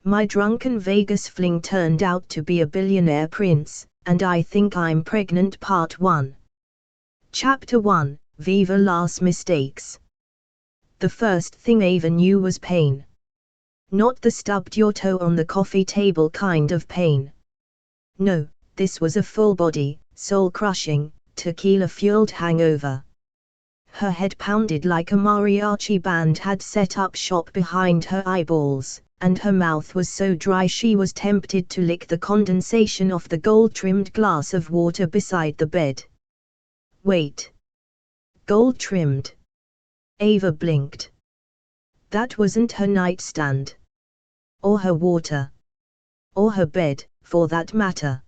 My drunken Vegas fling turned out to be a billionaire prince, and I think I'm pregnant. Part 1. Chapter 1, Viva las mistakes. The first thing Ava knew was pain. Not the stubbed your toe on the coffee table kind of pain. No, this was a full-body, soul-crushing, tequila-fueled hangover. Her head pounded like a mariachi band had set up shop behind her eyeballs, and her mouth was so dry she was tempted to lick the condensation off the gold-trimmed glass of water beside the bed. Wait. Gold-trimmed? Ava blinked. That wasn't her nightstand. Or her water. Or her bed, for that matter.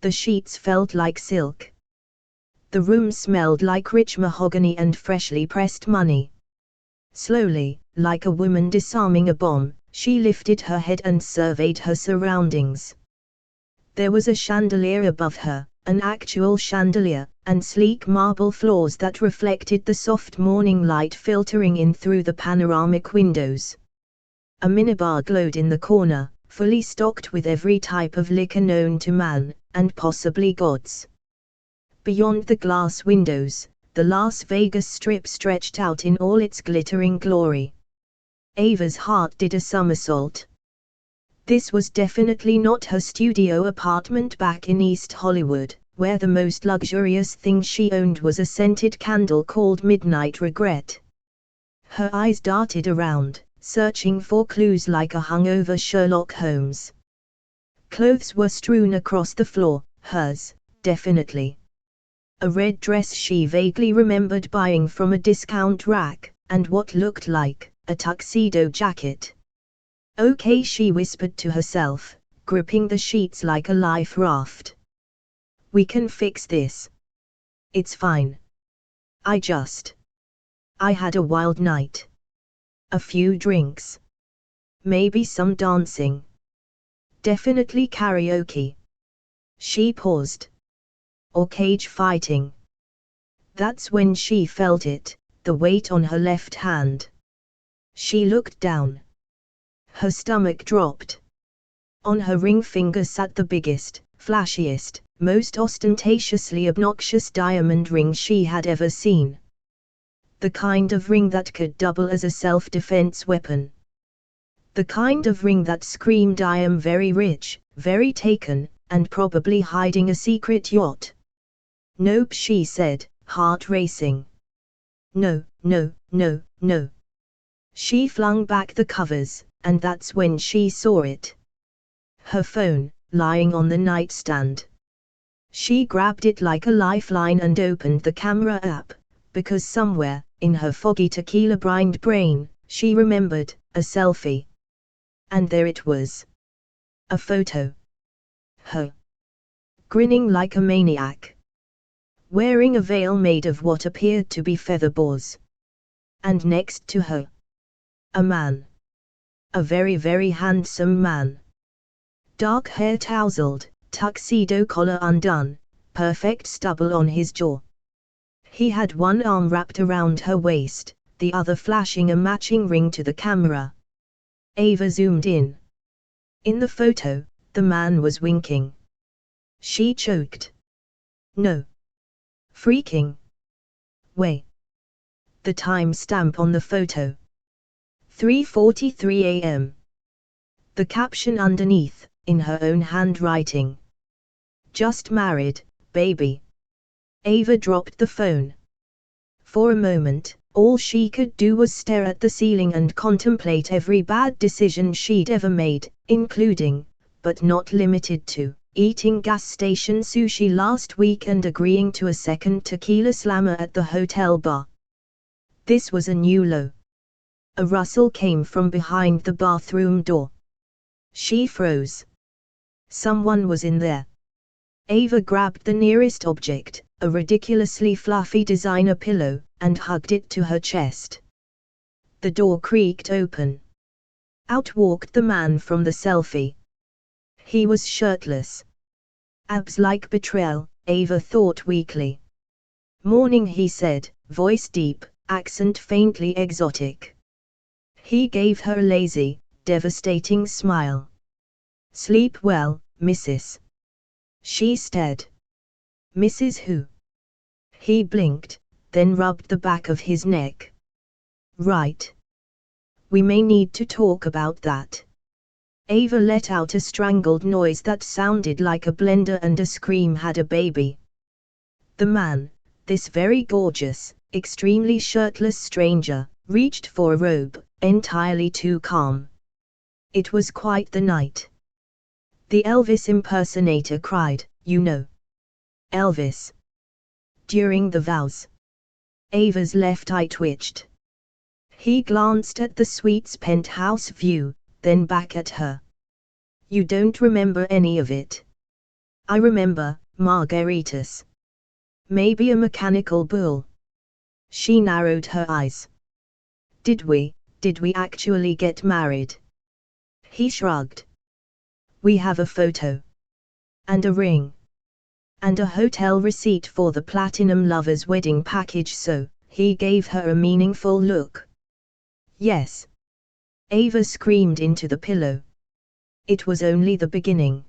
The sheets felt like silk. The room smelled like rich mahogany and freshly pressed money. Slowly, like a woman disarming a bomb, she lifted her head and surveyed her surroundings. There was a chandelier above her, an actual chandelier, and sleek marble floors that reflected the soft morning light filtering in through the panoramic windows. A minibar glowed in the corner, fully stocked with every type of liquor known to man, and possibly gods. Beyond the glass windows, the Las Vegas Strip stretched out in all its glittering glory. Ava's heart did a somersault. This was definitely not her studio apartment back in East Hollywood, where the most luxurious thing she owned was a scented candle called Midnight Regret. Her eyes darted around, searching for clues like a hungover Sherlock Holmes. Clothes were strewn across the floor, hers, definitely. A red dress she vaguely remembered buying from a discount rack, and what looked like a tuxedo jacket. Okay, she whispered to herself, gripping the sheets like a life raft. We can fix this. It's fine. I had a wild night. A few drinks. Maybe some dancing. Definitely karaoke. She paused. Or cage fighting. That's when she felt it, the weight on her left hand. She looked down. Her stomach dropped. On her ring finger sat the biggest, flashiest, most ostentatiously obnoxious diamond ring she had ever seen. The kind of ring that could double as a self-defense weapon. The kind of ring that screamed, I am very rich, very taken, and probably hiding a secret yacht. Nope, she said, heart racing. No, no, no, no. She flung back the covers, and that's when she saw it. Her phone, lying on the nightstand. She grabbed it like a lifeline and opened the camera app, because somewhere, in her foggy tequila-brined brain, she remembered a selfie. And there it was. A photo. Her. Grinning like a maniac. Wearing a veil made of what appeared to be feather boas. And next to her. A man. A very, very handsome man. Dark hair tousled, tuxedo collar undone, perfect stubble on his jaw. He had one arm wrapped around her waist, the other flashing a matching ring to the camera. Ava zoomed in. In the photo, the man was winking. She choked. No. Freaking way. The time stamp on the photo. 3:43 a.m. The caption underneath, in her own handwriting. Just married, baby. Ava dropped the phone. For a moment, all she could do was stare at the ceiling and contemplate every bad decision she'd ever made, including, but not limited to, eating gas station sushi last week and agreeing to a second tequila slammer at the hotel bar. This was a new low. A rustle came from behind the bathroom door. She froze. Someone was in there. Ava grabbed the nearest object, a ridiculously fluffy designer pillow, and hugged it to her chest. The door creaked open. Out walked the man from the selfie. He was shirtless. Abs like betrayal, Ava thought weakly. Morning, he said, voice deep, accent faintly exotic. He gave her a lazy, devastating smile. "Sleep well, Mrs." She stared. "Mrs. who?" He blinked, then rubbed the back of his neck. "Right. We may need to talk about that." Ava let out a strangled noise that sounded like a blender and a scream had a baby. The man, this very gorgeous, extremely shirtless stranger, reached for a robe, entirely too calm. It was quite the night. The Elvis impersonator cried, "You know Elvis." During the vows. Ava's left eye twitched. He glanced at the suite's penthouse view, then back at her. "You don't remember any of it." "I remember, margaritas. Maybe a mechanical bull." She narrowed her eyes. Did we actually get married?" He shrugged. "We have a photo. And a ring. And a hotel receipt for the Platinum Lovers wedding package." So, he gave her a meaningful look. "Yes." Ava screamed into the pillow. It was only the beginning.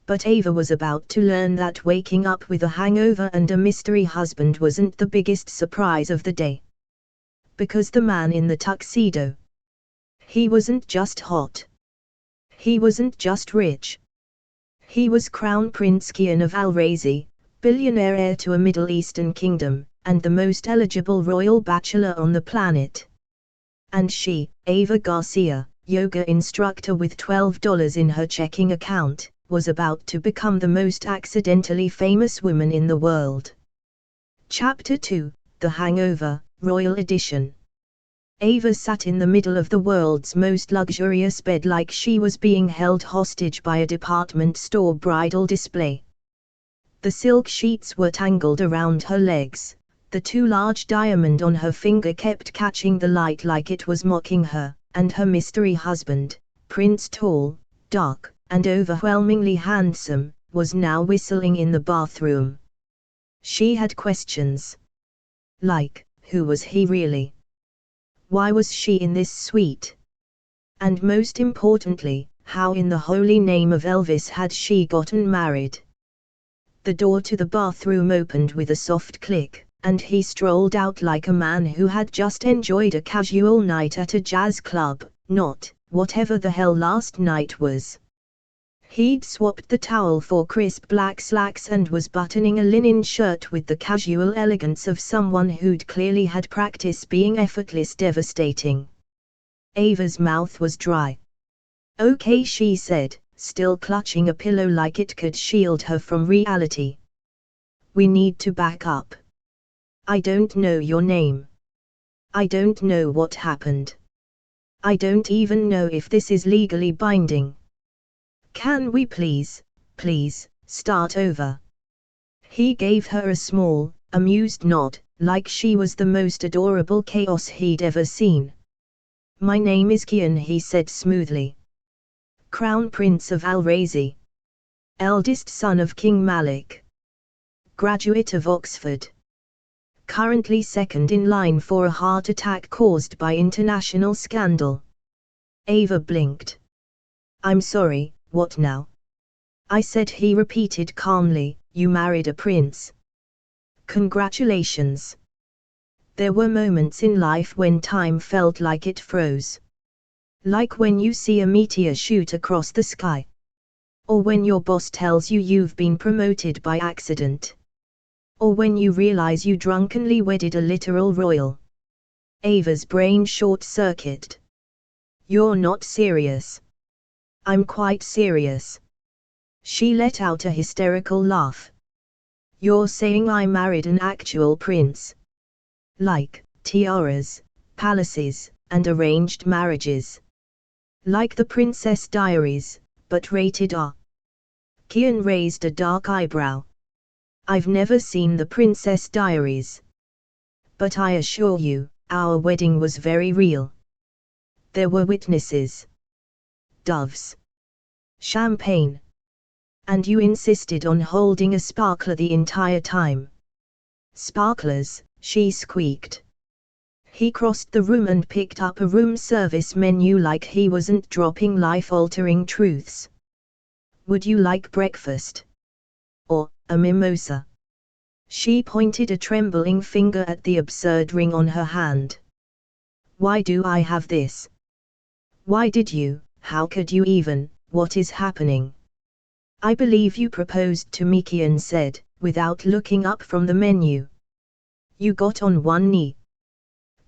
But Ava was about to learn that waking up with a hangover and a mystery husband wasn't the biggest surprise of the day. Because the man in the tuxedo. He wasn't just hot. He wasn't just rich. He was Crown Prince Kian of Al-Razi, billionaire heir to a Middle Eastern kingdom, and the most eligible royal bachelor on the planet. And she, Ava Garcia, yoga instructor with $12 in her checking account, was about to become the most accidentally famous woman in the world. Chapter 2, The Hangover, Royal Edition. Ava sat in the middle of the world's most luxurious bed like she was being held hostage by a department store bridal display. The silk sheets were tangled around her legs, the too large diamond on her finger kept catching the light like it was mocking her, and her mystery husband, Prince Tall, Dark, and overwhelmingly handsome, was now whistling in the bathroom. She had questions. Like, who was he really? Why was she in this suite? And most importantly, how in the holy name of Elvis had she gotten married? The door to the bathroom opened with a soft click, and he strolled out like a man who had just enjoyed a casual night at a jazz club, not, whatever the hell last night was. He'd swapped the towel for crisp black slacks and was buttoning a linen shirt with the casual elegance of someone who'd clearly had practice being effortless devastating. Ava's mouth was dry. "Okay," she said, still clutching a pillow like it could shield her from reality. "We need to back up. I don't know your name. I don't know what happened. I don't even know if this is legally binding. Can we please, start over?" He gave her a small, amused nod, like she was the most adorable chaos he'd ever seen. "My name is Kian," he said smoothly. "Crown Prince of Al-Razi. Eldest son of King Malik. Graduate of Oxford. Currently second in line for a heart attack caused by international scandal." Ava blinked. "I'm sorry, what now?" "I said," he repeated calmly, "you married a prince. Congratulations." There were moments in life when time felt like it froze. Like when you see a meteor shoot across the sky. Or when your boss tells you you've been promoted by accident. Or when you realize you drunkenly wedded a literal royal. Ava's brain short-circuited. "You're not serious." "I'm quite serious." She let out a hysterical laugh. "You're saying I married an actual prince? Like, tiaras, palaces, and arranged marriages? Like the Princess Diaries, but rated R?" Kian raised a dark eyebrow. "I've never seen the Princess Diaries. But I assure you, our wedding was very real. There were witnesses. Doves. Champagne. And you insisted on holding a sparkler the entire time." "Sparklers," she squeaked. He crossed the room and picked up a room service menu like he wasn't dropping life-altering truths. Would you like breakfast? Or a mimosa? She pointed a trembling finger at the absurd ring on her hand. Why do I have this? Why did you, how could you even, what is happening? I believe you proposed to me, Kian said, without looking up from the menu. You got on one knee.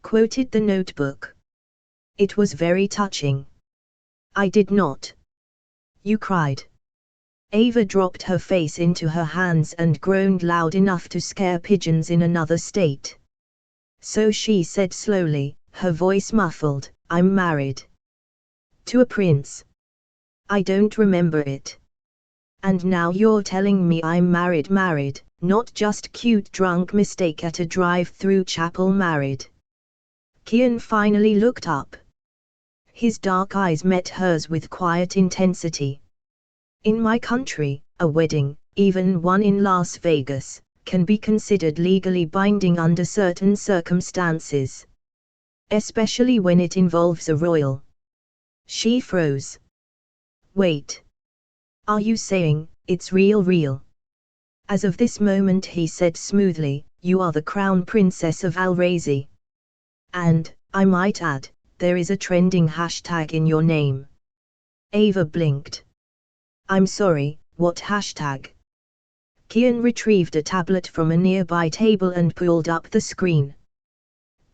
Quoted the notebook. It was very touching. I did not. You cried. Ava dropped her face into her hands and groaned loud enough to scare pigeons in another state. So she said slowly, her voice muffled, I'm married. To a prince. I don't remember it. And now you're telling me I'm married, not just cute drunk mistake at a drive-through chapel married. Kian finally looked up. His dark eyes met hers with quiet intensity. In my country, a wedding, even one in Las Vegas, can be considered legally binding under certain circumstances. Especially when it involves a royal. She froze. Wait. Are you saying, it's real? As of this moment, he said smoothly, you are the crown princess of Al-Razi. And, I might add, there is a trending hashtag in your name. Ava blinked. I'm sorry, what hashtag? Kian retrieved a tablet from a nearby table and pulled up the screen.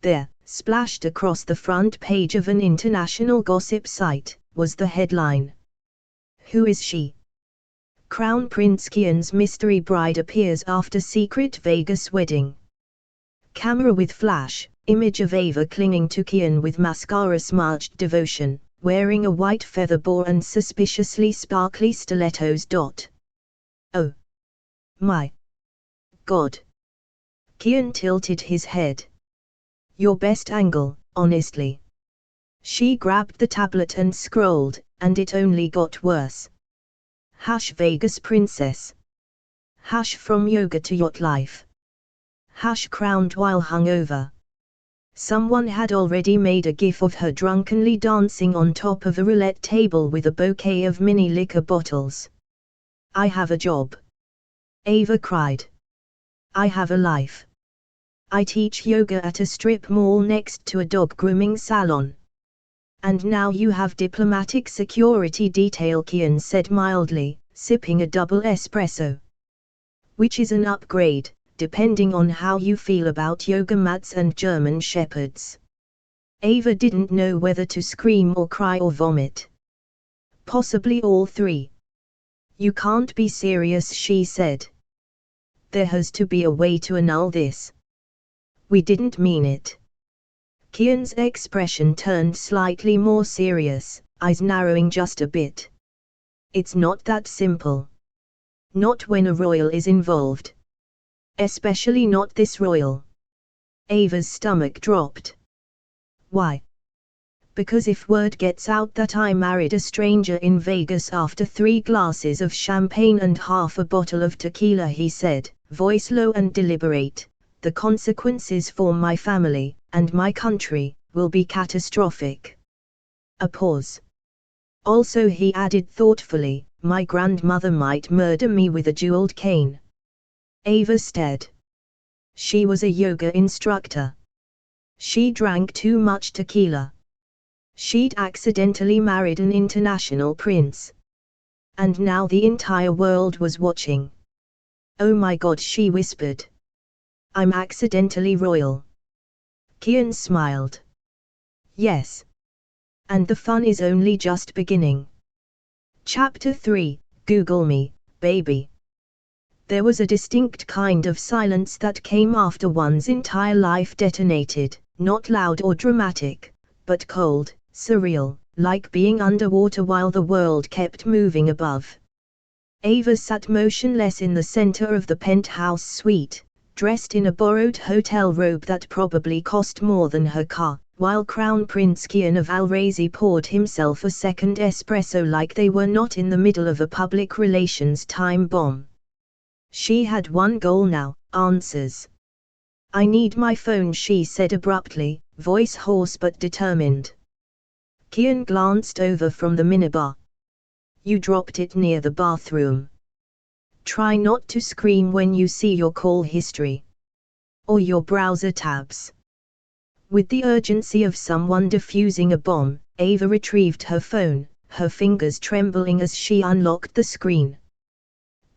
There, splashed across the front page of an international gossip site, was the headline. Who is she? Crown Prince Kian's mystery bride appears after secret Vegas wedding. Camera with flash, image of Ava clinging to Kian with mascara-smudged devotion, wearing a white feather boa and suspiciously sparkly stilettos. Oh. My. God. Kian tilted his head. Your best angle, honestly. She grabbed the tablet and scrolled, and it only got worse. Vegas princess. From yoga to yacht life. Crowned while hungover. Someone had already made a gif of her drunkenly dancing on top of a roulette table with a bouquet of mini liquor bottles. I have a job. Ava cried. I have a life. I teach yoga at a strip mall next to a dog grooming salon. And now you have diplomatic security detail, Kian said mildly, sipping a double espresso. Which is an upgrade, depending on how you feel about yoga mats and German shepherds. Ava didn't know whether to scream or cry or vomit. Possibly all three. You can't be serious, she said. There has to be a way to annul this. We didn't mean it. Kian's expression turned slightly more serious, eyes narrowing just a bit. It's not that simple. Not when a royal is involved. Especially not this royal. Ava's stomach dropped. Why? Because if word gets out that I married a stranger in Vegas after 3 glasses of champagne and half a bottle of tequila, he said, voice low and deliberate, the consequences for my family, and my country, will be catastrophic. A pause. Also, he added thoughtfully, my grandmother might murder me with a jeweled cane. Ava stared. She was a yoga instructor. She drank too much tequila. She'd accidentally married an international prince. And now the entire world was watching. Oh my God, she whispered. I'm accidentally royal. Kian smiled. Yes. And the fun is only just beginning. Chapter 3, Google me, baby. There was a distinct kind of silence that came after one's entire life detonated, not loud or dramatic, but cold, surreal, like being underwater while the world kept moving above. Ava sat motionless in the center of the penthouse suite, dressed in a borrowed hotel robe that probably cost more than her car, while Crown Prince Kian of Al-Razi poured himself a second espresso like they were not in the middle of a public relations time bomb. She had one goal now, answers. I need my phone, she said abruptly, voice hoarse but determined. Kian glanced over from the minibar. You dropped it near the bathroom. Try not to scream when you see your call history. Or your browser tabs. With the urgency of someone defusing a bomb, Ava retrieved her phone, her fingers trembling as she unlocked the screen.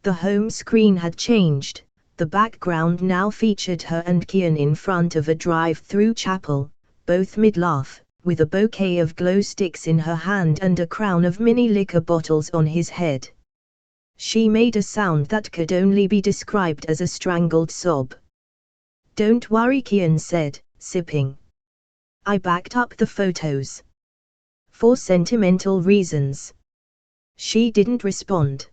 The home screen had changed. The background now featured her and Kian in front of a drive-through chapel, both mid-laugh, with a bouquet of glow sticks in her hand and a crown of mini liquor bottles on his head. She made a sound that could only be described as a strangled sob. Don't worry, Kian said, sipping. I backed up the photos. For sentimental reasons. She didn't respond.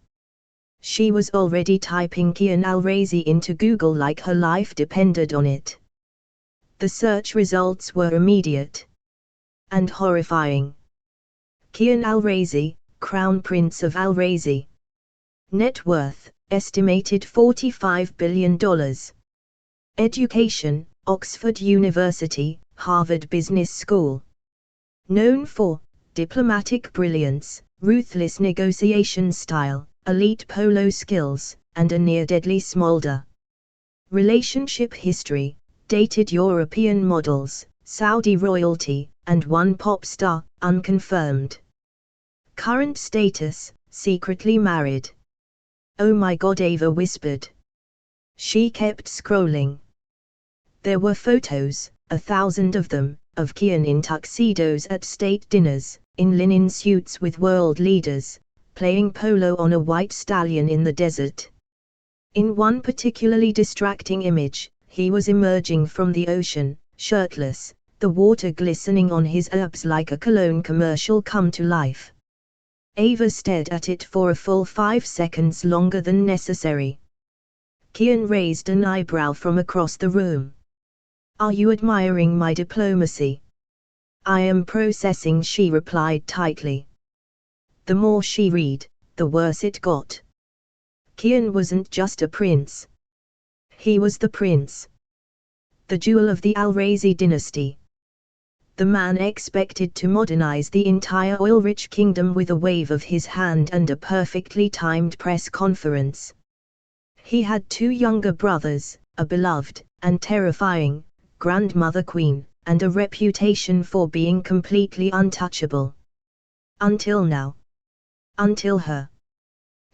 She was already typing Kian Al-Razi into Google like her life depended on it. The search results were immediate. And horrifying. Kian Al-Razi, Crown Prince of Al-Razi. Net worth, estimated $45 billion. Education, Oxford University, Harvard Business School. Known for diplomatic brilliance, ruthless negotiation style, elite polo skills, and a near-deadly smolder. Relationship history, dated European models, Saudi royalty, and one pop star, unconfirmed. Current status, secretly married. Oh my God, Ava whispered. She kept scrolling. There were photos, 1,000 of them, of Kian in tuxedos at state dinners, in linen suits with world leaders, playing polo on a white stallion in the desert. In one particularly distracting image, he was emerging from the ocean, shirtless, the water glistening on his abs like a cologne commercial come to life. Ava stared at it for a full 5 seconds longer than necessary. Kian raised an eyebrow from across the room. Are you admiring my diplomacy? I am processing, she replied tightly. The more she read, the worse it got. Kian wasn't just a prince. He was the prince. The jewel of the Al-Razi dynasty. The man expected to modernize the entire oil-rich kingdom with a wave of his hand and a perfectly timed press conference. He had 2 younger brothers, a beloved, and terrifying, grandmother queen, and a reputation for being completely untouchable. Until now. Until her.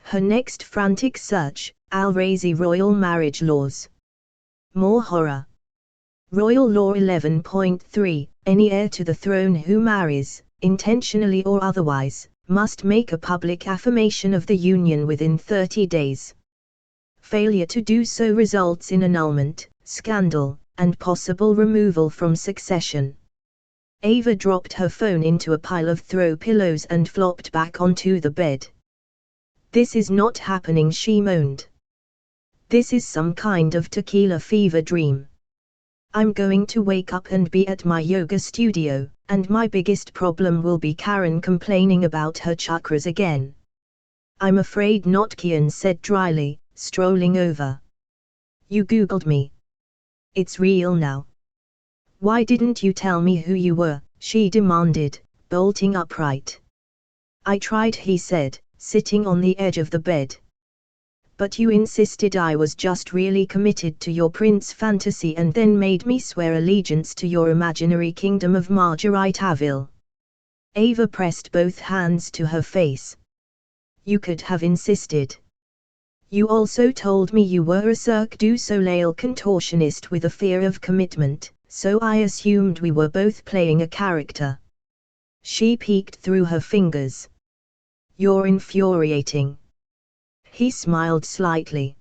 Her next frantic search, Al-Razi royal marriage laws. More horror. Royal Law 11.3, any heir to the throne who marries, intentionally or otherwise, must make a public affirmation of the union within 30 days. Failure to do so results in annulment, scandal, and possible removal from succession. Ava dropped her phone into a pile of throw pillows and flopped back onto the bed. This is not happening, she moaned. This is some kind of tequila fever dream. I'm going to wake up and be at my yoga studio, and my biggest problem will be Karen complaining about her chakras again. I'm afraid not, Kian said dryly, strolling over. You Googled me. It's real now. Why didn't you tell me who you were? She demanded, bolting upright. I tried, he said, sitting on the edge of the bed. But you insisted I was just really committed to your prince fantasy and then made me swear allegiance to your imaginary kingdom of Margaritaville. Ava pressed both hands to her face. You could have insisted. You also told me you were a Cirque du Soleil contortionist with a fear of commitment, so I assumed we were both playing a character. She peeked through her fingers. You're infuriating. He smiled slightly.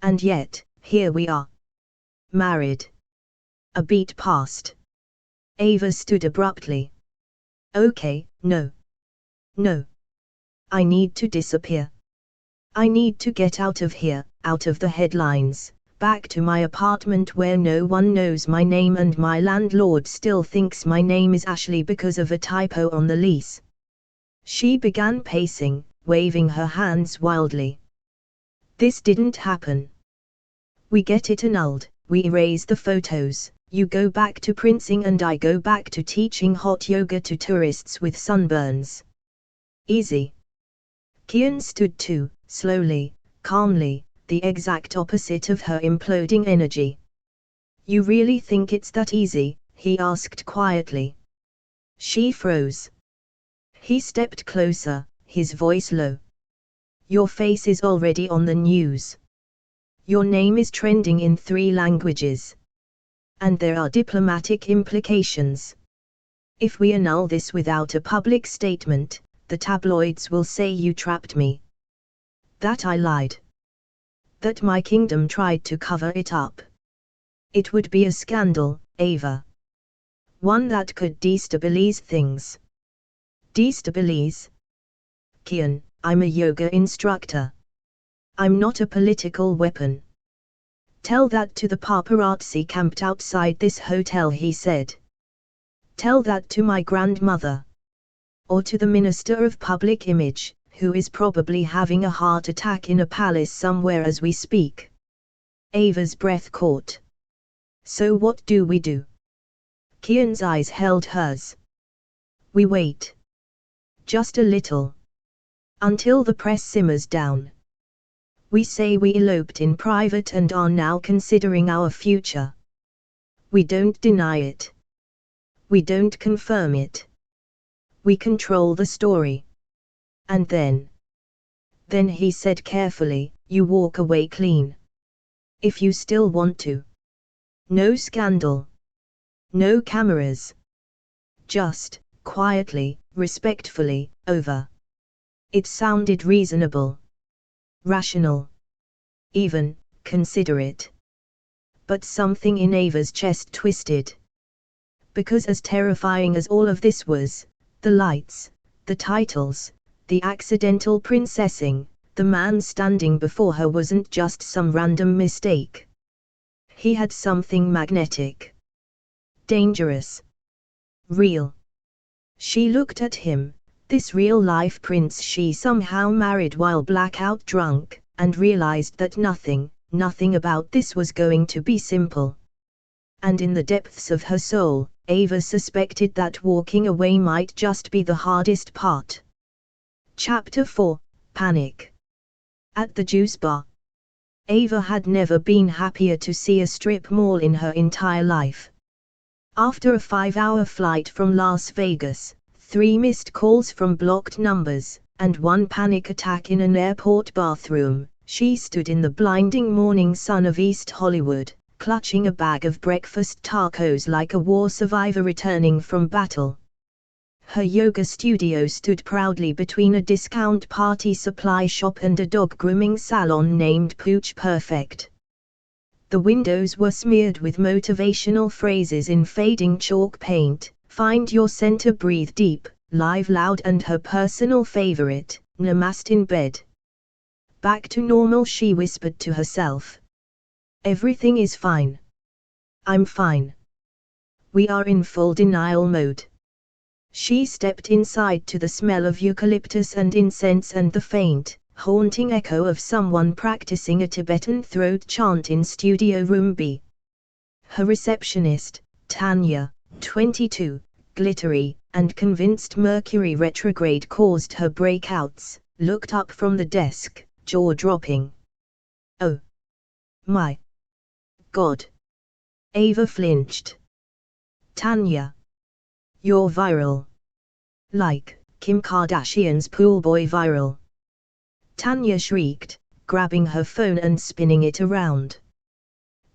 And yet, here we are. Married. A beat passed. Ava stood abruptly. Okay, no. No. I need to disappear. I need to get out of here, out of the headlines, back to my apartment where no one knows my name and my landlord still thinks my name is Ashley because of a typo on the lease. She began pacing, waving her hands wildly. This didn't happen. We get it annulled, we erase the photos, You go back to princing and I go back to teaching hot yoga to tourists with sunburns. Easy. Kian stood too, slowly, calmly, the exact opposite of her imploding energy. You really think it's that easy? He asked quietly. She froze. He stepped closer, his voice low. Your face is already on the news. Your name is trending in 3 languages. And there are diplomatic implications. If we annul this without a public statement, the tabloids will say you trapped me. That I lied. That my kingdom tried to cover it up. It would be a scandal, Ava. One that could destabilize things. Destabilize? Kian, I'm a yoga instructor. I'm not a political weapon. Tell that to the paparazzi camped outside this hotel, he said. Tell that to my grandmother. Or to the Minister of Public Image, who is probably having a heart attack in a palace somewhere as we speak. Ava's breath caught. So what do we do? Kian's eyes held hers. We wait. Just a little. Until the press simmers down. We say we eloped in private and are now considering our future. We don't deny it. We don't confirm it. We control the story. And then he said carefully, you walk away clean. If you still want to. No scandal. No cameras. Just, quietly, respectfully, over. It sounded reasonable. Rational. Even, considerate. But something in Ava's chest twisted. Because as terrifying as all of this was, the lights, the titles, the accidental princessing, the man standing before her wasn't just some random mistake. He had something magnetic. Dangerous. Real. She looked at him, this real-life prince she somehow married while blackout drunk, and realized that nothing about this was going to be simple. And in the depths of her soul, Ava suspected that walking away might just be the hardest part. Chapter 4, Panic. At the juice bar. Ava had never been happier to see a strip mall in her entire life. After a 5-hour flight from Las Vegas, 3 missed calls from blocked numbers, and 1 panic attack in an airport bathroom, she stood in the blinding morning sun of East Hollywood, clutching a bag of breakfast tacos like a war survivor returning from battle. Her yoga studio stood proudly between a discount party supply shop and a dog grooming salon named Pooch Perfect. The windows were smeared with motivational phrases in fading chalk paint, find your center, breathe deep, live loud, and her personal favorite, namaste in bed. Back to normal, she whispered to herself. Everything is fine. I'm fine. We are in full denial mode. She stepped inside to the smell of eucalyptus and incense and the faint, haunting echo of someone practicing a Tibetan throat chant in Studio Room B. Her receptionist, Tanya, 22, glittery, and convinced Mercury retrograde caused her breakouts, looked up from the desk, jaw-dropping. Oh. My. God. Ava flinched. Tanya. You're viral. Like, Kim Kardashian's poolboy viral. Tanya shrieked, grabbing her phone and spinning it around.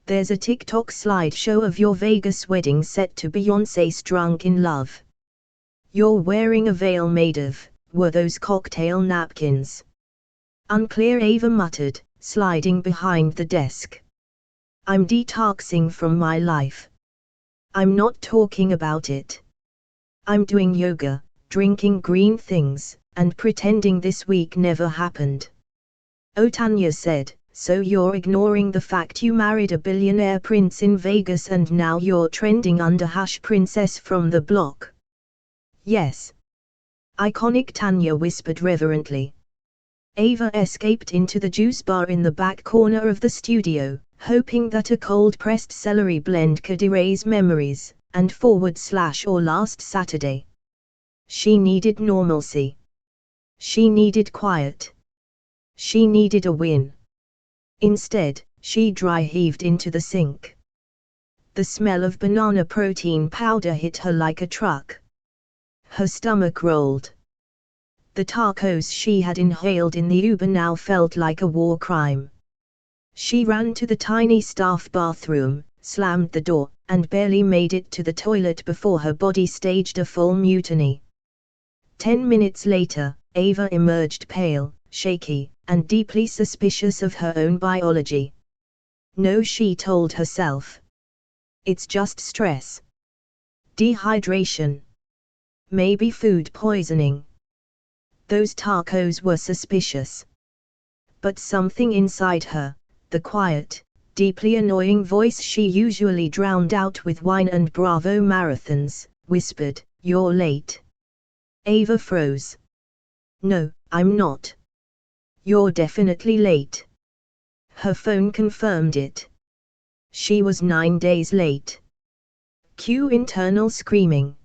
There's a TikTok slideshow of your Vegas wedding set to Beyoncé's Drunk in Love. You're wearing a veil made of, were those cocktail napkins? Unclear, Ava muttered, sliding behind the desk. I'm detoxing from my life. I'm not talking about it. I'm doing yoga, drinking green things, and pretending this week never happened. Oh, Tanya said, so you're ignoring the fact you married a billionaire prince in Vegas and now you're trending under #princess from the block. Yes. Iconic, Tanya whispered reverently. Ava escaped into the juice bar in the back corner of the studio, hoping that a cold-pressed celery blend could erase memories, and / or last Saturday. She needed normalcy. She needed quiet. She needed a win. Instead, she dry-heaved into the sink. The smell of banana protein powder hit her like a truck. Her stomach rolled. The tacos she had inhaled in the Uber now felt like a war crime. She ran to the tiny staff bathroom, slammed the door, and barely made it to the toilet before her body staged a full mutiny. 10 minutes later, Ava emerged pale, shaky, and deeply suspicious of her own biology. No, she told herself. It's just stress. Dehydration. Maybe food poisoning. Those tacos were suspicious. But something inside her, the quiet, deeply annoying voice she usually drowned out with wine and Bravo marathons, whispered, "You're late." Ava froze. "No, I'm not." "You're definitely late." Her phone confirmed it. She was 9 days late. Cue internal screaming.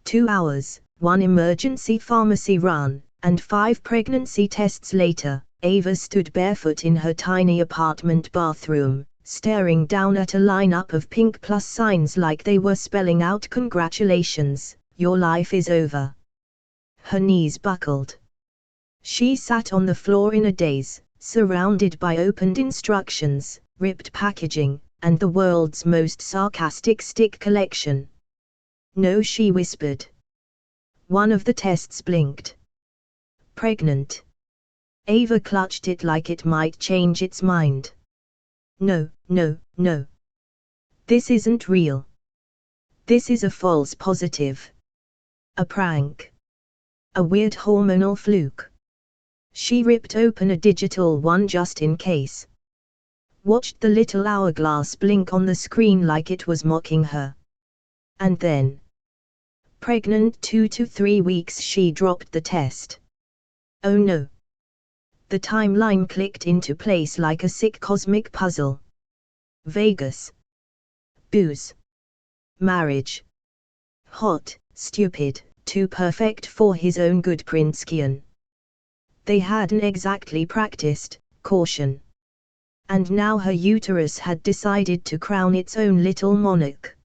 2 hours, 1 emergency pharmacy run, and 5 pregnancy tests later, Ava stood barefoot in her tiny apartment bathroom, staring down at a lineup of pink plus signs like they were spelling out "Congratulations, your life is over." Her knees buckled. She sat on the floor in a daze, surrounded by opened instructions, ripped packaging, and the world's most sarcastic stick collection. "No," she whispered. One of the tests blinked. Pregnant. Ava clutched it like it might change its mind. "No, no, no. This isn't real. This is a false positive. A prank. A weird hormonal fluke." She ripped open a digital one just in case. Watched the little hourglass blink on the screen like it was mocking her. And then, pregnant 2 to 3 weeks, she dropped the test. Oh no. The timeline clicked into place like a sick cosmic puzzle. Vegas. Booze. Marriage. Hot, stupid, too perfect for his own good, Prince Kian. They hadn't exactly practiced caution. And now her uterus had decided to crown its own little monarch.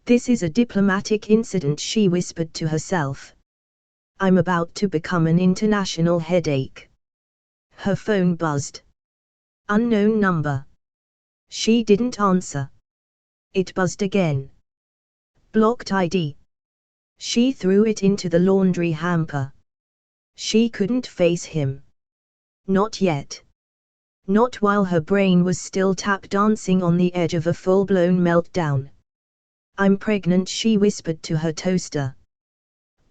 "This is a diplomatic incident," she whispered to herself. "I'm about to become an international headache." Her phone buzzed. Unknown number. She didn't answer. It buzzed again. Blocked ID. She threw it into the laundry hamper. She couldn't face him. Not yet. Not while her brain was still tap dancing on the edge of a full-blown meltdown. "I'm pregnant," she whispered to her toaster.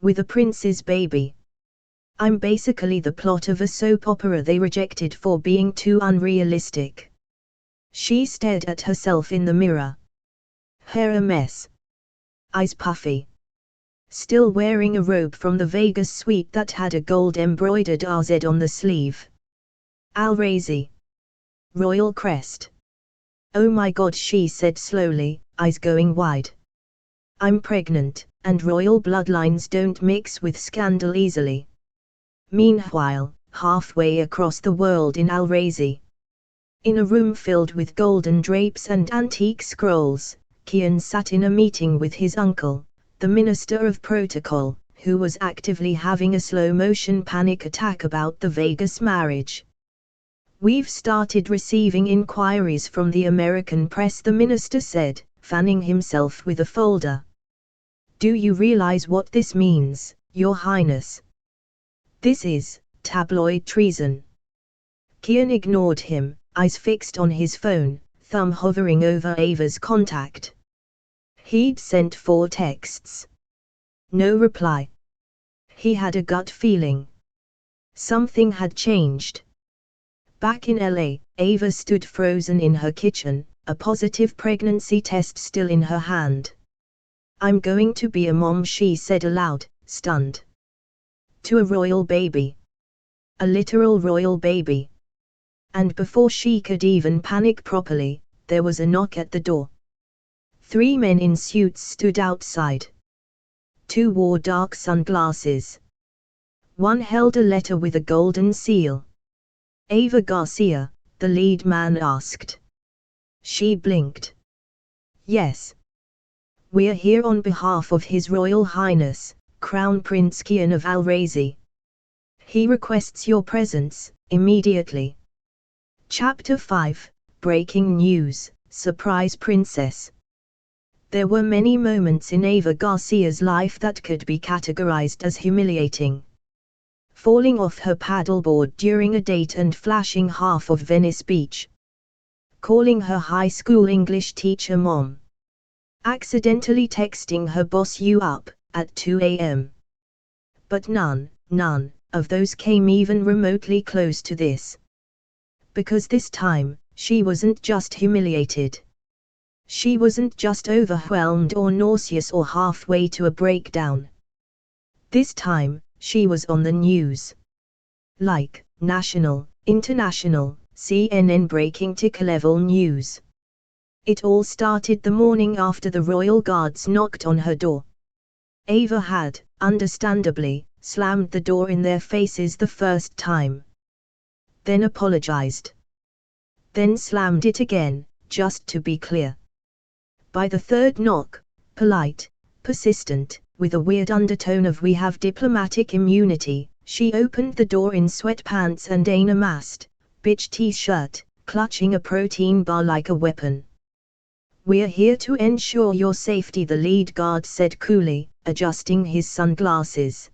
"With a prince's baby. I'm basically the plot of a soap opera they rejected for being too unrealistic." She stared at herself in the mirror. Hair a mess. Eyes puffy. Still wearing a robe from the Vegas suite that had a gold-embroidered RZ on the sleeve. Al-Razi. Royal crest. "Oh my God," she said slowly, eyes going wide. "I'm pregnant, and royal bloodlines don't mix with scandal easily." Meanwhile, halfway across the world in Al-Razi, in a room filled with golden drapes and antique scrolls, Kian sat in a meeting with his uncle, the Minister of Protocol, who was actively having a slow-motion panic attack about the Vegas marriage. "We've started receiving inquiries from the American press," the minister said, fanning himself with a folder. "Do you realize what this means, Your Highness? This is tabloid treason." Kian ignored him, eyes fixed on his phone, thumb hovering over Ava's contact. He'd sent 4 texts. No reply. He had a gut feeling. Something had changed. Back in LA, Ava stood frozen in her kitchen, a positive pregnancy test still in her hand. "I'm going to be a mom," she said aloud, stunned. "To a royal baby. A literal royal baby." And before she could even panic properly, there was a knock at the door. 3 men in suits stood outside. 2 wore dark sunglasses. One held a letter with a golden seal. Ava Garcia, the lead man asked. She blinked. Yes. We're here on behalf of His Royal Highness, Crown Prince Kian of Al-Razi. He requests your presence, immediately. Chapter 5, Breaking News, Surprise Princess. There were many moments in Ava Garcia's life that could be categorized as humiliating. Falling off her paddleboard during a date and flashing half of Venice Beach. Calling her high school English teacher mom. Accidentally texting her boss you up, at 2 a.m. But none of those came even remotely close to this. Because this time, she wasn't just humiliated. She wasn't just overwhelmed or nauseous or halfway to a breakdown. This time, she was on the news. Like, national, international, CNN breaking ticker-level news. It all started the morning after the royal guards knocked on her door. Ava had, understandably, slammed the door in their faces the first time. Then apologized. Then slammed it again, just to be clear. By the third knock, polite, persistent, with a weird undertone of we have diplomatic immunity, she opened the door in sweatpants and a masked, bitch t-shirt, clutching a protein bar like a weapon. We're here to ensure your safety, the lead guard said coolly, adjusting his sunglasses.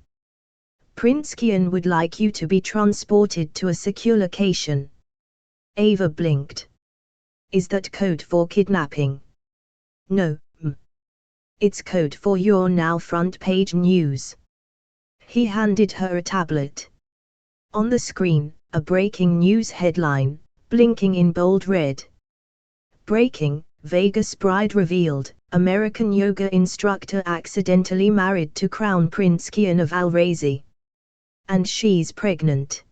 Prince Kian would like you to be transported to a secure location. Ava blinked. Is that code for kidnapping? No, It's code for your now front page news. He handed her a tablet. On the screen, a breaking news headline, blinking in bold red. Breaking, Vegas bride revealed, American yoga instructor accidentally married to Crown Prince Kian of Al-Razi. And she's pregnant.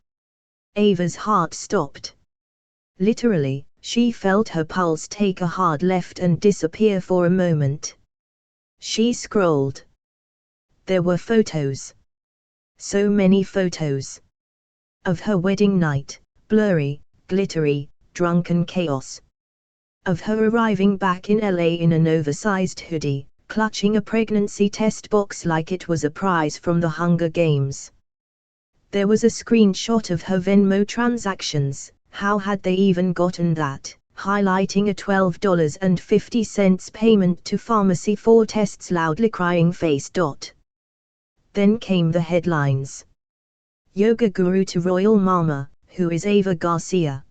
Ava's heart stopped. Literally, she felt her pulse take a hard left and disappear for a moment. She scrolled. There were photos. So many photos. Of her wedding night, blurry, glittery, drunken chaos. Of her arriving back in LA in an oversized hoodie, clutching a pregnancy test box like it was a prize from the Hunger Games. There was a screenshot of her Venmo transactions. How had they even gotten that, highlighting a $12.50 payment to pharmacy for tests, loudly crying face. Then came the headlines. Yoga guru to royal mama, who is Ava Garcia.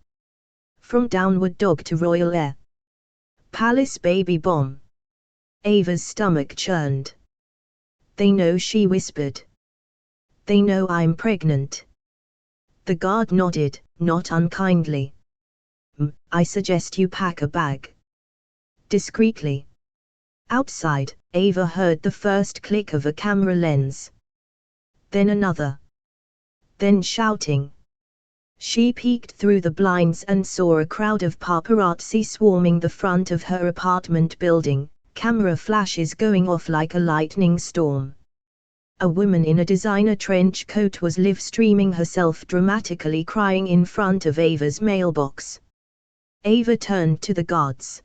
From downward dog to royal heir. Palace baby bomb. Ava's stomach churned. They know, she whispered. They know I'm pregnant. The guard nodded, not unkindly. I suggest you pack a bag. Discreetly. Outside, Ava heard the first click of a camera lens. Then another. Then shouting. She peeked through the blinds and saw a crowd of paparazzi swarming the front of her apartment building, camera flashes going off like a lightning storm. A woman in a designer trench coat was live streaming herself dramatically crying in front of Ava's mailbox. Ava turned to the guards.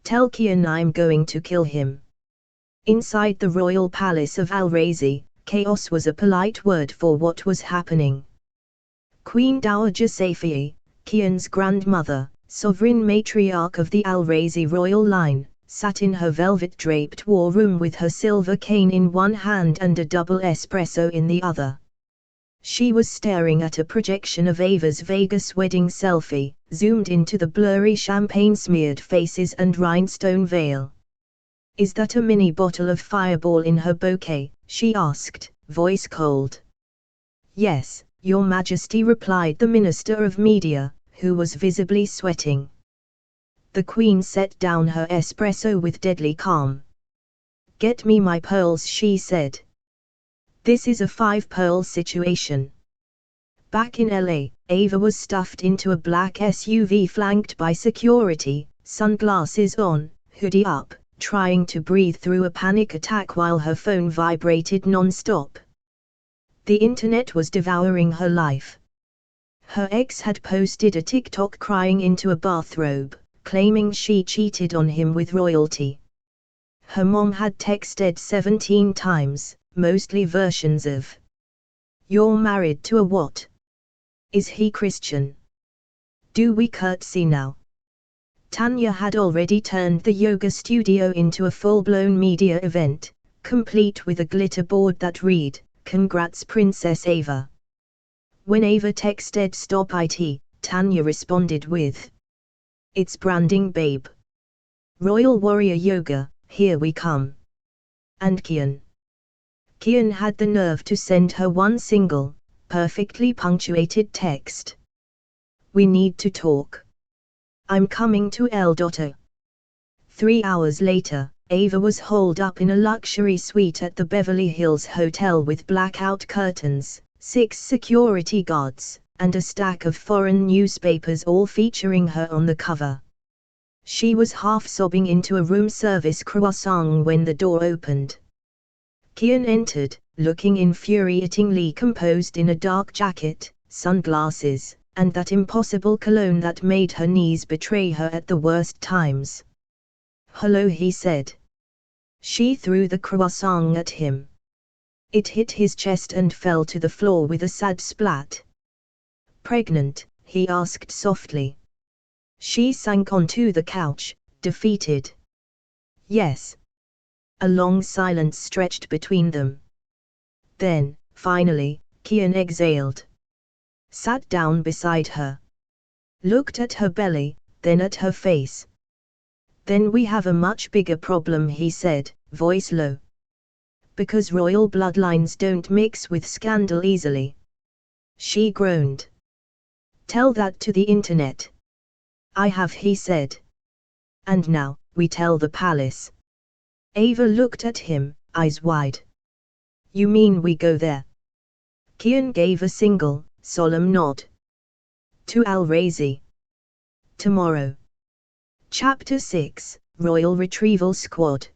Tell Kian I'm going to kill him. Inside the royal palace of Al-Razi, chaos was a polite word for what was happening. Queen Dowager Safi, Kian's grandmother, sovereign matriarch of the Al-Razi royal line, sat in her velvet-draped war room with her silver cane in one hand and a double espresso in the other. She was staring at a projection of Ava's Vegas wedding selfie, zoomed into the blurry champagne-smeared faces and rhinestone veil. Is that a mini bottle of Fireball in her bouquet? She asked, voice cold. Yes, Your Majesty, replied the Minister of Media, who was visibly sweating. The Queen set down her espresso with deadly calm. Get me my pearls, she said. This is a 5-pearl situation. Back in LA, Ava was stuffed into a black SUV flanked by security, sunglasses on, hoodie up, trying to breathe through a panic attack while her phone vibrated non-stop. The internet was devouring her life. Her ex had posted a TikTok crying into a bathrobe, claiming she cheated on him with royalty. Her mom had texted 17 times, mostly versions of, "You're married to a what? Is he Christian? Do we curtsy now?" Tanya had already turned the yoga studio into a full-blown media event, complete with a glitter board that read, "Congrats Princess Ava." When Ava texted "Stop it," Tanya responded with, "It's branding babe. Royal Warrior Yoga, here we come." And Kian had the nerve to send her one single, perfectly punctuated text. "We need to talk. I'm coming to El. 3 hours later, Ava was holed up in a luxury suite at the Beverly Hills Hotel with blackout curtains, 6 security guards, and a stack of foreign newspapers all featuring her on the cover. She was half sobbing into a room service croissant when the door opened. Kian entered, looking infuriatingly composed in a dark jacket, sunglasses, and that impossible cologne that made her knees betray her at the worst times. "Hello," he said. She threw the croissant at him. It hit his chest and fell to the floor with a sad splat. "Pregnant?" he asked softly. She sank onto the couch, defeated. "Yes." A long silence stretched between them. Then, finally, Kian exhaled. Sat down beside her. Looked at her belly, then at her face. "Then we have a much bigger problem," he said, voice low. "Because royal bloodlines don't mix with scandal easily." She groaned. "Tell that to the internet." "I have," he said. "And now, we tell the palace." Ava looked at him, eyes wide. "You mean we go there?" Kian gave a single, solemn nod. "To Al-Razi. Tomorrow." Chapter 6, Royal Retrieval Squad.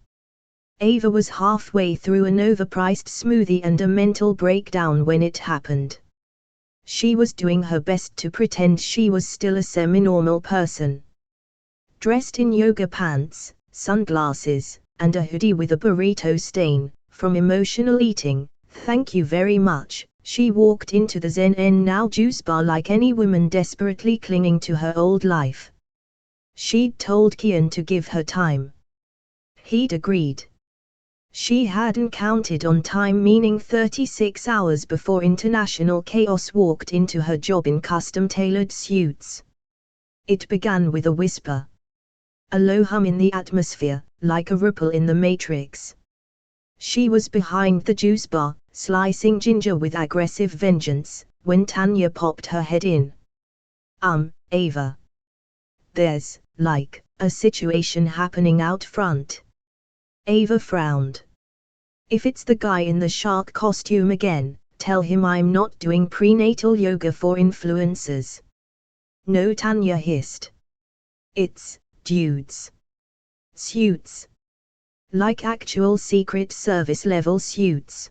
Ava was halfway through an overpriced smoothie and a mental breakdown when it happened. She was doing her best to pretend she was still a semi-normal person. Dressed in yoga pants, sunglasses, and a hoodie with a burrito stain, from emotional eating, "Thank you very much," she walked into the Zen Now juice bar like any woman desperately clinging to her old life. She'd told Kian to give her time. He'd agreed. She hadn't counted on time, meaning 36 hours before international chaos walked into her job in custom-tailored suits. It began with a whisper. A low hum in the atmosphere, like a ripple in the Matrix. She was behind the juice bar, slicing ginger with aggressive vengeance, when Tanya popped her head in. Ava. There's, like, a situation happening out front." Ava frowned. "If it's the guy in the shark costume again, tell him I'm not doing prenatal yoga for influencers." "No," Tanya hissed. "It's, dudes. Suits. Like actual Secret Service level suits.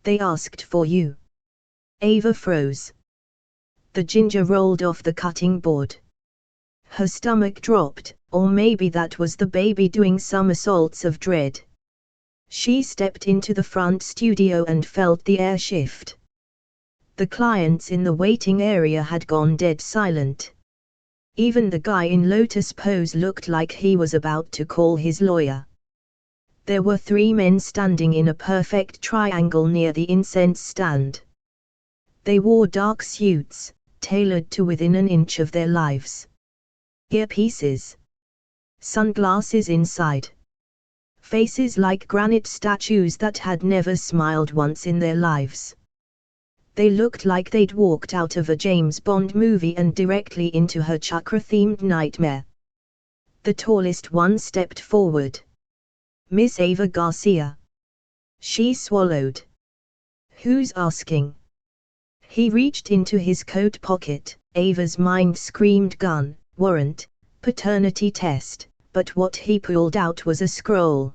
They asked for you." Ava froze. The ginger rolled off the cutting board. Her stomach dropped, or maybe that was the baby doing somersaults of dread. She stepped into the front studio and felt the air shift. The clients in the waiting area had gone dead silent. Even the guy in lotus pose looked like he was about to call his lawyer. There were 3 men standing in a perfect triangle near the incense stand. They wore dark suits, tailored to within an inch of their lives. Earpieces. Sunglasses inside. Faces like granite statues that had never smiled once in their lives. They looked like they'd walked out of a James Bond movie and directly into her chakra-themed nightmare. The tallest one stepped forward. "Miss Ava Garcia." She swallowed. "Who's asking?" He reached into his coat pocket. Ava's mind screamed gun, warrant, paternity test, but what he pulled out was a scroll.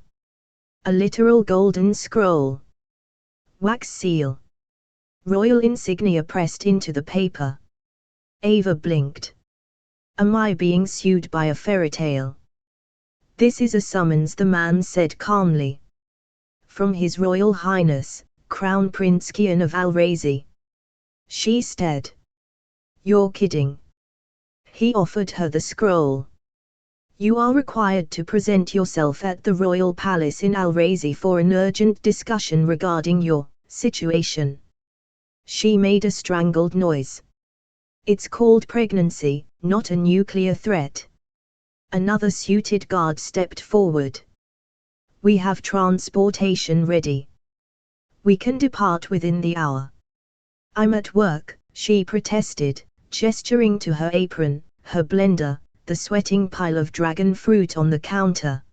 A literal golden scroll. Wax seal. Royal insignia pressed into the paper. Ava blinked. Am I being sued by a fairytale? This is a summons, the man said calmly. From His Royal Highness, Crown Prince Kian of Al-Razi. She stared. You're kidding. He offered her the scroll. You are required to present yourself at the Royal Palace in Al-Razi for an urgent discussion regarding your situation. She made a strangled noise. It's called pregnancy, not a nuclear threat. Another suited guard stepped forward. We have transportation ready. We can depart within the hour. I'm at work, she protested, gesturing to her apron, her blender, the sweating pile of dragon fruit on the counter.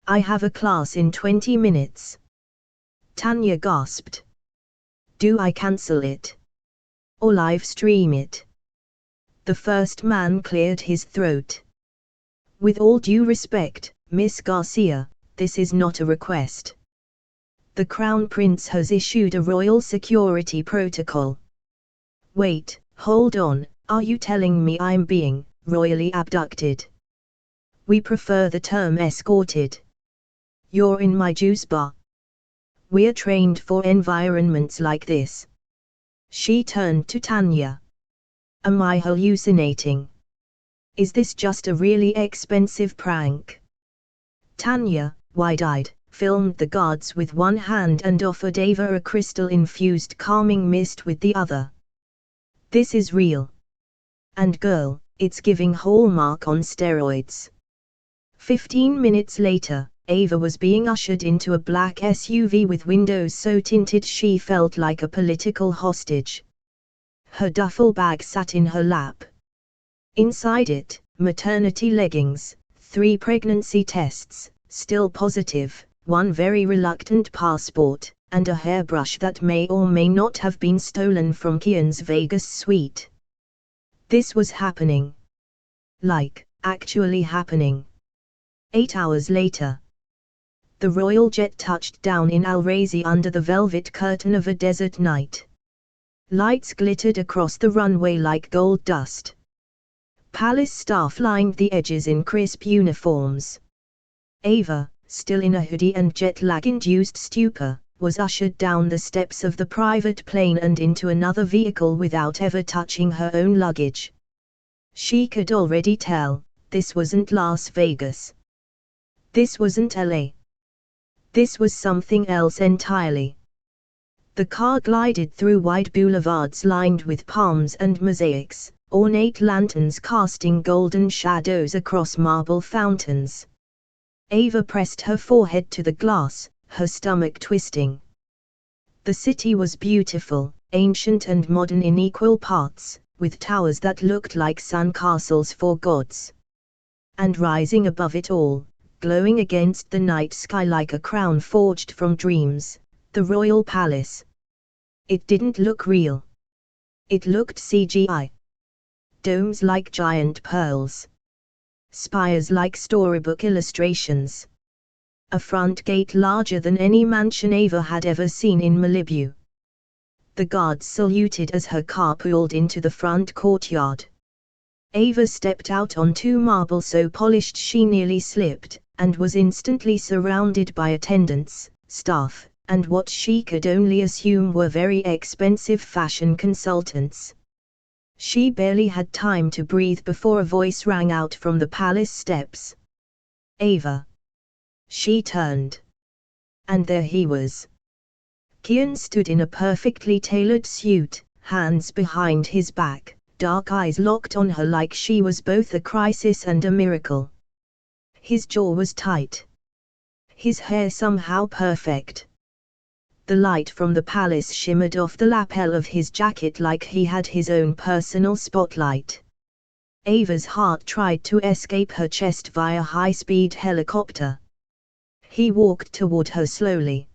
I have a class in 20 minutes. Tanya gasped. Do I cancel it? Or live stream it? The first man cleared his throat. With all due respect, Miss Garcia, this is not a request. The Crown Prince has issued a royal security protocol. Wait, hold on, are you telling me I'm being royally abducted? We prefer the term escorted. You're in my juice bar. We're trained for environments like this. She turned to Tanya. Am I hallucinating? Is this just a really expensive prank? Tanya, wide-eyed, filmed the guards with one hand and offered Ava a crystal-infused calming mist with the other. This is real. And girl, it's giving Hallmark on steroids. 15 minutes later, Ava was being ushered into a black SUV with windows so tinted she felt like a political hostage. Her duffel bag sat in her lap. Inside it, maternity leggings, 3 pregnancy tests, still positive, 1 very reluctant passport, and a hairbrush that may or may not have been stolen from Kian's Vegas suite. This was happening. Like, actually happening. 8 hours later. The royal jet touched down in Al-Razi under the velvet curtain of a desert night. Lights glittered across the runway like gold dust. Palace staff lined the edges in crisp uniforms. Ava, still in a hoodie and jet-lag-induced stupor, was ushered down the steps of the private plane and into another vehicle without ever touching her own luggage. She could already tell, this wasn't Las Vegas. This wasn't LA. This was something else entirely. The car glided through wide boulevards lined with palms and mosaics, ornate lanterns casting golden shadows across marble fountains. Ava pressed her forehead to the glass, her stomach twisting. The city was beautiful, ancient and modern in equal parts, with towers that looked like sandcastles for gods. And rising above it all, glowing against the night sky like a crown forged from dreams, the royal palace. It didn't look real. It looked CGI. Domes like giant pearls. Spires like storybook illustrations. A front gate larger than any mansion Ava had ever seen in Malibu. The guards saluted as her car pulled into the front courtyard. Ava stepped out onto marble so polished she nearly slipped, and was instantly surrounded by attendants, staff, and what she could only assume were very expensive fashion consultants. She barely had time to breathe before a voice rang out from the palace steps. Ava. She turned. And there he was. Kian stood in a perfectly tailored suit, hands behind his back, dark eyes locked on her like she was both a crisis and a miracle. His jaw was tight. His hair somehow perfect. The light from the palace shimmered off the lapel of his jacket like he had his own personal spotlight. Ava's heart tried to escape her chest via high-speed helicopter. He walked toward her slowly.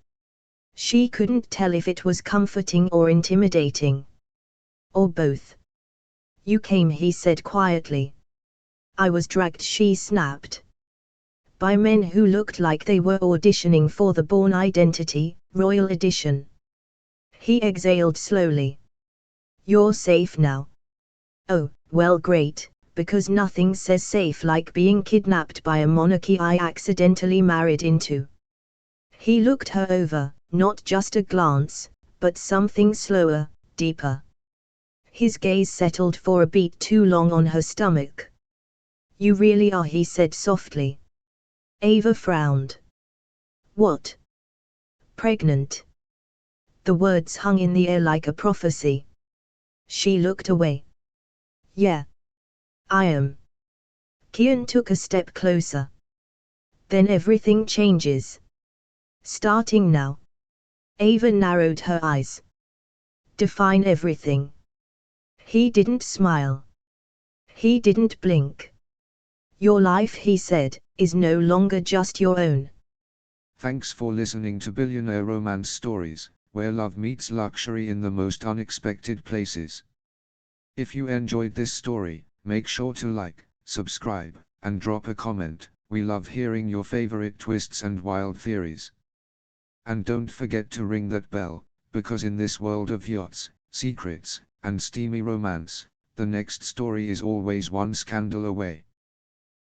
She couldn't tell if it was comforting or intimidating. Or both. You came, he said quietly. I was dragged, she snapped. By men who looked like they were auditioning for the Bourne Identity, Royal Edition. He exhaled slowly. You're safe now. Oh, well great, because nothing says safe like being kidnapped by a monarchy I accidentally married into. He looked her over, not just a glance, but something slower, deeper. His gaze settled for a beat too long on her stomach. You really are, he said softly. Ava frowned. What? Pregnant. The words hung in the air like a prophecy. She looked away. Yeah. I am. Kian took a step closer. Then everything changes. Starting now. Ava narrowed her eyes. Define everything. He didn't smile. He didn't blink. Your life, he said, is no longer just your own. Thanks for listening to Billionaire Romance Stories, where love meets luxury in the most unexpected places. If you enjoyed this story, make sure to like, subscribe, and drop a comment. We love hearing your favorite twists and wild theories. And don't forget to ring that bell, because in this world of yachts, secrets, and steamy romance, the next story is always one scandal away.